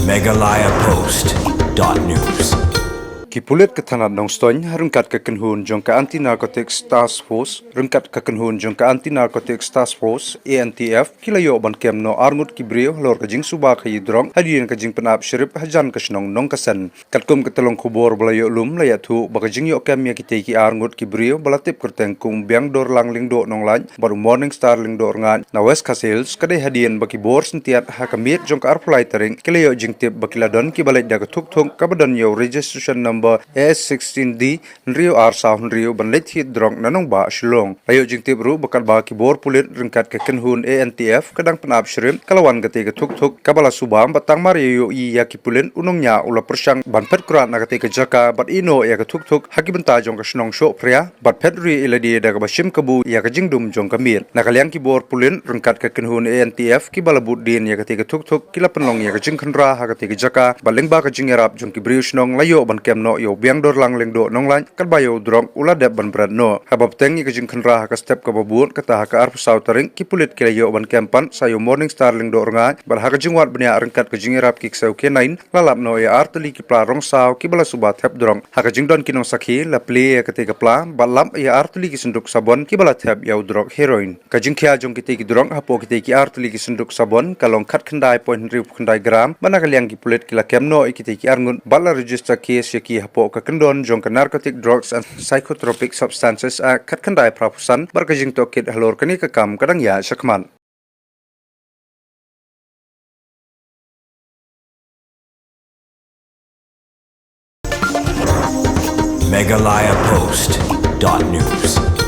Megalayapost.news. Kipulit ketanat nong stoin rengkat kekenhun jong ke Anti Narcotics Task Force rengkat kekenhun jong ke Anti Narcotics Task Force ANTF kilayo ban kem no armut kibrio lor kajing suba khayi drong hadian kajing penap syirip hajan kasnong nong kasan katkum ketelong kubor balayo lum layatu bakajing yo kem ya kite ki armut kibrio balatip kerteng kum biang dor lang ling do nong lan baru morning star ling do ngan na west kasils kadai hadian baki bor sentiat hakamit jong ke arpulai tering kilayo jing tip bakiladon ki balai daga tuk tuk kabadon yo registration number S16D Rio Arsa Rio banlet hit drong nanong ba Shillong layo jing tibru bakal ba kibor pulit rengkat ke kenhun ANTF kadang penap shrimp kalawan gate ke tuk tuk kabala subam batang mario i ya kipulin unongnya ula persang ban pet kurat na gate ke jaka bat ino ya ke tuk tuk haki benta jong ke shnong sho pria bat pet ri iladi daga bashim kabu ya ke jingdum jong kamir nakaliang kibor pulin rengkat ke kenhun ANTF kibala budin ya gate ke tuk tuk kila penlong ya ke jingkhandra ha gate ke jaka baleng ba ke jingerap jong kibriu shnong layo ban kem no yo biang dor lang leng do nong lan kalbayo drong ula deb ban brad no habab tengi ke jing khanra ka step ka babun kata ka arp sautering kipulit ke yo ban kempan sayo morning star leng do nga bar ha ka jingwat bnya rengkat ke jingirap ki sau ke nain lalap no ya artli ki pla rong saw ki bala subat thep drong ha ka jingdon kinong sakhi la play ka te ka pla balam ya artli ki sunduk sabon ki bala thep ya drog heroin ka jing khya jong ki te ki drong ha po ki te ki artli ki sunduk sabon kalong khat khandai point riu khandai gram banakaliang ki pulit ki la kemno ki te ki arngun bala register case ki hapo ka kendon jong ka narcotic drugs and psychotropic substances a khat khandai prapusan barkajing to kit halor kani ka kam kadang ya sakman Megalayapost.news.